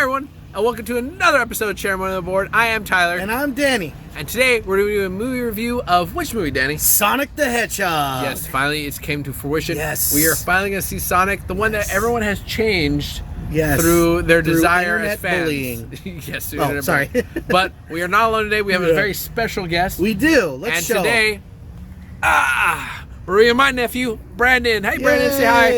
everyone, and welcome to another episode of Chairmen on the Board. I am Tyler. And I'm Danny. And today we're doing a movie review of which movie, Danny? Sonic the Hedgehog. Yes, finally it came to fruition. Yes. We are finally going to see Sonic, the one that everyone has changed through desire as fans. Bullying. Yes, through internet sorry. But we are not alone today. We have a very special guest. We do. Let's and show today, we're with my nephew, Brandon. Hey, Brandon, say hi.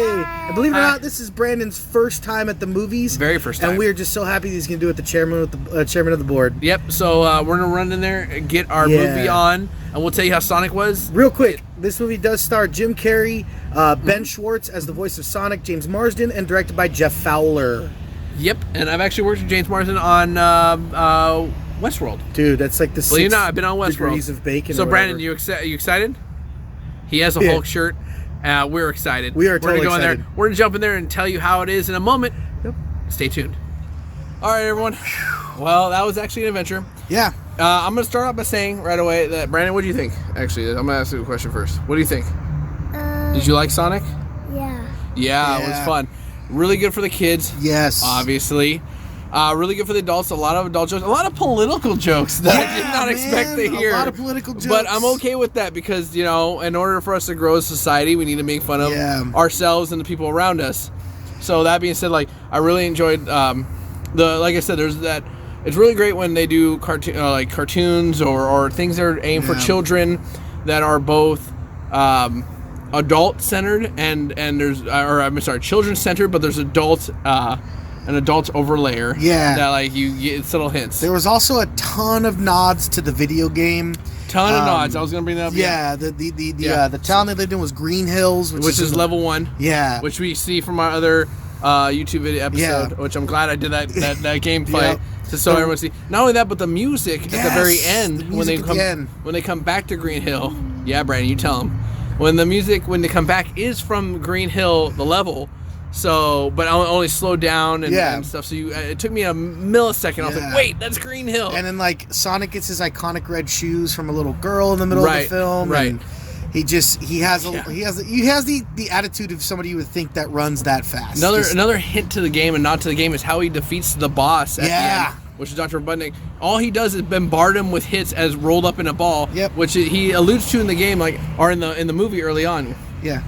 And believe it or not, this is Brandon's first time at the movies. Very first time. And we're just so happy he's going to do it the chairman of the board. Yep, so we're going to run in there and get our movie on, and we'll tell you how Sonic was. Real quick, this movie does star Jim Carrey, Ben Schwartz as the voice of Sonic, James Marsden, and directed by Jeff Fowler. Yep, and I've actually worked with James Marsden on Westworld. Dude, that's like the Believe it or not, I've been on Westworld. degrees of bacon. So, Brandon, you excited? He has a Hulk shirt. We're excited. We are totally We're gonna go excited. in there. We're going to jump in there and tell you how it is in a moment. Yep. Stay tuned. All right, everyone. Well, that was actually an adventure. Yeah. I'm going to start off by saying right away that, Brandon, what do you think? Actually, I'm going to ask you a question first. What do you think? Did you like Sonic? Yeah, it was fun. Really good for the kids. Yes. Obviously. Really good for the adults. A lot of adult jokes. A lot of political jokes that I did not expect to hear. A lot of political jokes. But I'm okay with that because, you know, in order for us to grow as a society, we need to make fun of ourselves and the people around us. So that being said, like, I really enjoyed like I said, there's that. It's really great when they do cartoons or things that are aimed for children that are both adult centered and there's children centered, but there's an adult overlayer. Yeah. That like you get subtle hints. There was also a ton of nods to the video game. Ton of nods. I was gonna bring that up. Yeah. The town they lived in was Green Hills, which is level 1. Yeah. Which we see from our other YouTube video episode. Which I'm glad I did that gameplay to so everyone see. Not only that, but the music at the very end when they come back to Green Hill. Yeah, Brandon, you tell them. When they come back is from Green Hill, the level. So, but only slowed down and stuff. So it took me a millisecond. I was like, "Wait, that's Green Hill." And then like Sonic gets his iconic red shoes from a little girl in the middle of the film. Right. And he has the attitude of somebody you would think that runs that fast. Another hint to the game and not to the game is how he defeats the boss at the end, which is Dr. Robotnik. All he does is bombard him with hits as rolled up in a ball. Yep. Which he alludes to in the game, or in the movie early on. Yeah.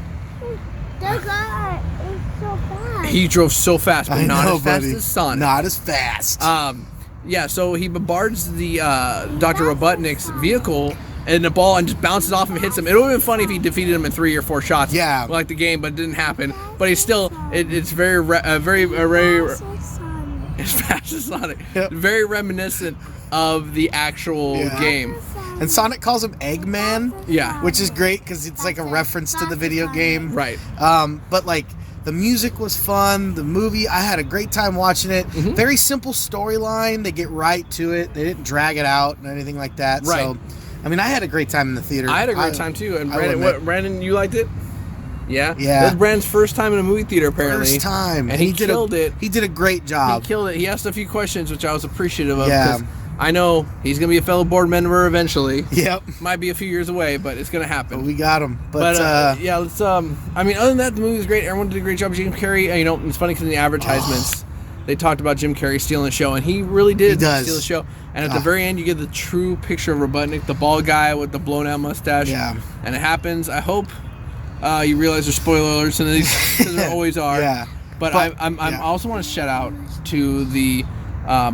That guy is so fast. He drove so fast, but not as fast as Sonic. Not as fast. So he bombards the Dr. Robotnik's vehicle and the ball and just bounces off him and hits him. It would have been funny if he defeated him in 3 or 4 shots. Yeah. Like the game, but it didn't happen. But he's still, it's very as fast as Sonic. Yep. Very reminiscent of the actual game. And Sonic calls him Eggman. Yeah. Which is great because it's like a reference to the video game. Right. But like the music was fun. The movie, I had a great time watching it. Mm-hmm. Very simple storyline. They get right to it. They didn't drag it out and anything like that. Right. So, I mean, I had a great time in the theater. I had a great time too. And Brandon, you liked it? Yeah? Yeah. That was Brandon's first time in a movie theater, apparently. First time. And he killed it. He did a great job. He killed it. He asked a few questions, which I was appreciative of. Yeah. I know he's going to be a fellow board member eventually. Yep. Might be a few years away, but it's going to happen. But we got him. But let's, I mean, other than that, the movie was great. Everyone did a great job. Jim Carrey, you know, it's funny because in the advertisements, they talked about Jim Carrey stealing the show, and he really did steal the show. And at the very end, you get the true picture of Robotnik, the bald guy with the blown-out mustache. Yeah. And it happens. I hope you realize there's spoiler alerts in these, because there always are. Yeah. But I also want to shout out to the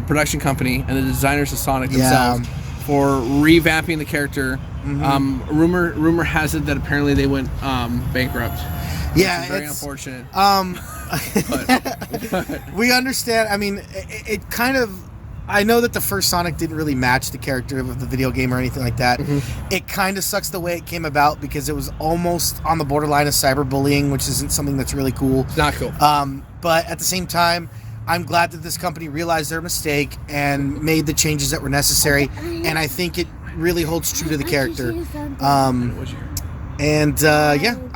production company and the designers of Sonic themselves for revamping the character. Mm-hmm. Rumor has it that apparently they went bankrupt. Yeah, it's very unfortunate. We understand. I mean, it kind of. I know that the first Sonic didn't really match the character of the video game or anything like that. Mm-hmm. It kind of sucks the way it came about because it was almost on the borderline of cyberbullying, which isn't something that's really cool. Not cool. But at the same time, I'm glad that this company realized their mistake and made the changes that were necessary, and I think it really holds true to the character. I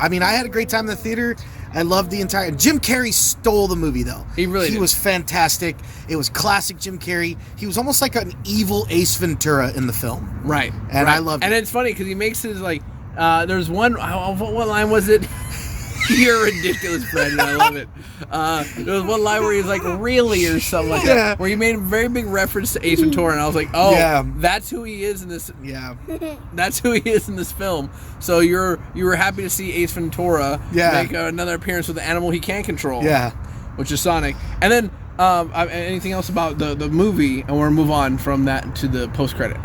mean, I had a great time in the theater. I loved the entire... Jim Carrey stole the movie, though. He really did. He was fantastic. It was classic Jim Carrey. He was almost like an evil Ace Ventura in the film. Right. And I loved it. And it's funny because he makes his, like... there's one... What line was it? You're ridiculous, Brandon. I love it. There was one line where he's like, "Really?" or something like that, where he made a very big reference to Ace Ventura, and I was like, "Oh, that's who he is in this. Yeah, that's who he is in this film." So you were happy to see Ace Ventura make another appearance with the animal he can control. Yeah, which is Sonic. And then anything else about the movie, and we'll move on from that to the post credit.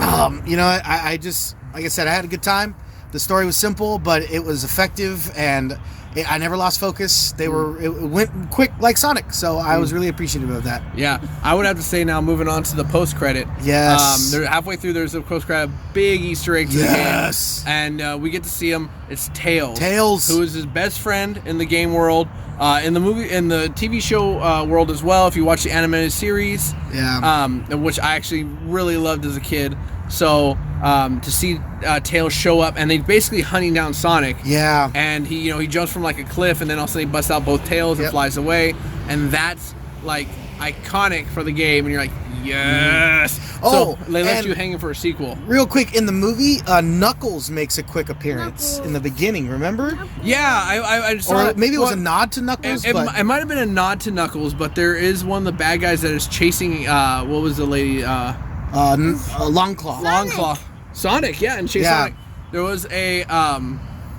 You know, I just, like I said, I had a good time. The story was simple, but it was effective, and I never lost focus. It went quick like Sonic, so I was really appreciative of that. Yeah, I would have to say now, moving on to the post credit. Yes. Halfway through, there's a post credit, big Easter egg. Yes. And we get to see him. It's Tails. Tails, who is his best friend in the game world. In the TV show world as well. If you watch the animated series, which I actually really loved as a kid. So to see Tails show up, and they basically hunting down Sonic. Yeah. And he jumps from like a cliff, and then all of a sudden he busts out both tails and flies away, and that's like iconic for the game. And you're like, yes. So they left you hanging for a sequel. Real quick, in the movie, Knuckles makes a quick appearance in the beginning. Remember? Yeah, I saw. Or maybe it was a nod to Knuckles. It might have been a nod to Knuckles, but there is one of the bad guys that is chasing. What was the lady? Longclaw. Longclaw. Sonic, and Chase Sonic. There was a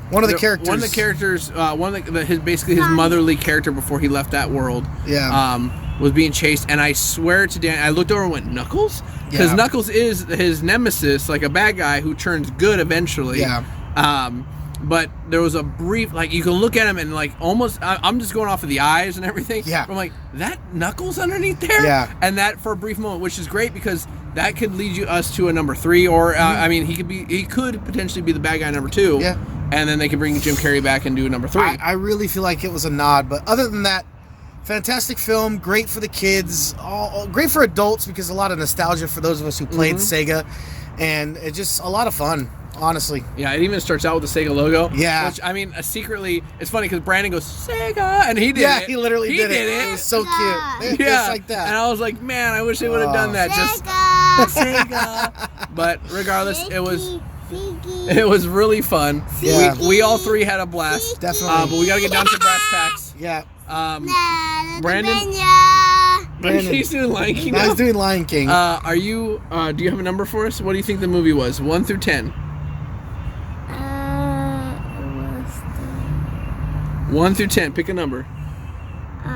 one of the characters. One of the characters. Basically his motherly character before he left that world. Yeah. Was being chased, and I swear to Dan, I looked over and went, Knuckles? Because Knuckles is his nemesis, like a bad guy who turns good eventually. Yeah. But there was a brief, like, you can look at him and, like, almost, I'm just going off of the eyes and everything. Yeah. I'm like, that Knuckles underneath there? Yeah. And that for a brief moment, which is great because that could lead us to a number 3, or, I mean, he could potentially be the bad guy number 2. Yeah. And then they could bring Jim Carrey back and do a number 3. I really feel like it was a nod, but other than that, fantastic film, great for the kids, great for adults because a lot of nostalgia for those of us who played Sega, and it's just a lot of fun, honestly. Yeah, it even starts out with the Sega logo. Yeah. Which, I mean, secretly, it's funny because Brandon goes, Sega, and he did it. Yeah, he literally did it. It was so cute. Just like that. And I was like, man, I wish they would have done that. Sega. But regardless, it was really fun. Yeah. We all three had a blast. Definitely. But we got to get down to brass tacks. Yeah. Brandon, he's doing Lion King. I was doing Lion King. Do you have a number for us? What do you think the movie was? 1 through 10. 1 through 10. Pick a number. It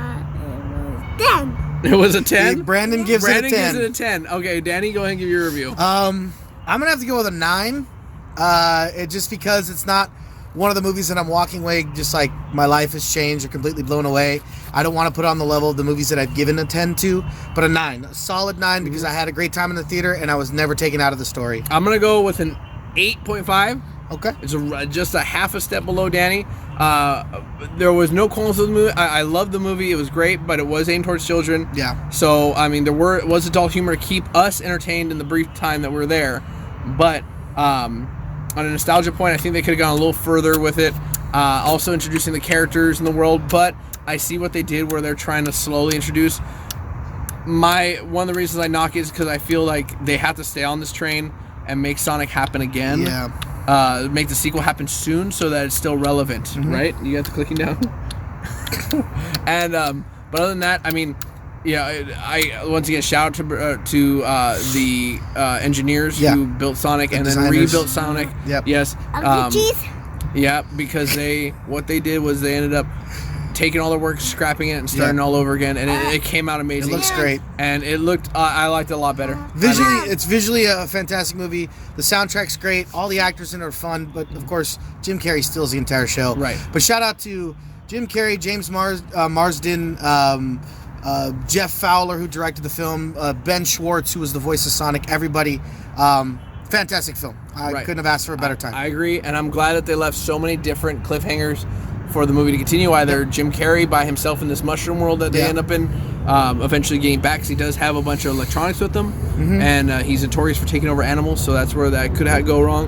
was 10. It was a 10. Brandon gives it a 10. Gives it a 10. Okay, Danny, go ahead and give your review. I'm gonna have to go with a 9. Just because it's not one of the movies that I'm walking away just like my life has changed or completely blown away. I don't want to put it on the level of the movies that I've given a 10 to, but a 9, a solid 9 because I had a great time in the theater and I was never taken out of the story. I'm gonna go with an 8.5. Okay. It's just a half a step below Danny. There was no qualms with the movie. I loved the movie. It was great, but it was aimed towards children. Yeah. So, I mean, it was adult humor to keep us entertained in the brief time that we're there. But on a nostalgia point, I think they could have gone a little further with it. Also introducing the characters in the world. But I see what they did where they're trying to slowly introduce. One of the reasons I knock it is because I feel like they have to stay on this train and make Sonic happen again. Yeah. Make the sequel happen soon so that it's still relevant, right? You got the clicking down. And but other than that, I mean, I once again shout out to the engineers who built Sonic and then rebuilt Sonic. Yep. Yes. Yeah, because what they did was they ended up taking all their work, scrapping it, and starting all over again, and it came out amazing. It looks great, and it looked. I liked it a lot better. It's visually a fantastic movie. The soundtrack's great. All the actors in it are fun, but of course, Jim Carrey steals the entire show. Right. But shout out to Jim Carrey, James Marsden, Jeff Fowler, who directed the film, Ben Schwartz, who was the voice of Sonic. Everybody. Fantastic film. I couldn't have asked for a better time. I agree, and I'm glad that they left so many different cliffhangers for the movie to continue. Either Jim Carrey by himself in this mushroom world that they end up in, eventually getting back because he does have a bunch of electronics with him, and he's notorious for taking over animals, so that's where that could go wrong.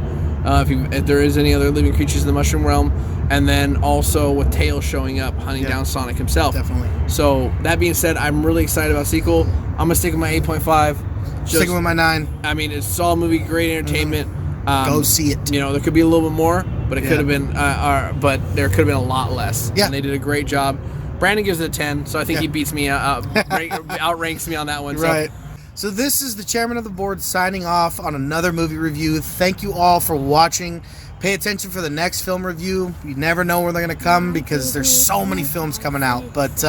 If there is any other living creatures in the mushroom realm, and then also with Tails showing up, hunting down Sonic himself. Definitely. So that being said, I'm really excited about the sequel. I'm gonna stick with my 8.5. Sticking with my 9. I mean, it's a solid movie, great entertainment. Go see it. There could be a little bit more, but it could have been, but there could have been a lot less. Yeah. And they did a great job. Brandon gives it a 10, so I think he beats me, outranks me on that one. Right. So this is the chairman of the board signing off on another movie review. Thank you all for watching. Pay attention for the next film review. You never know when they're going to come because there's so many films coming out. But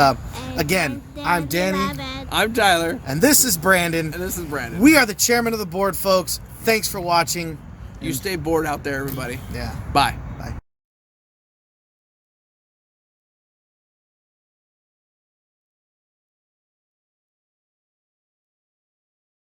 again, I'm Danny. I'm Tyler. And this is Brandon. And this is Brandon. We are the chairman of the board, folks. Thanks for watching. You stay bored out there, everybody. Yeah. Bye.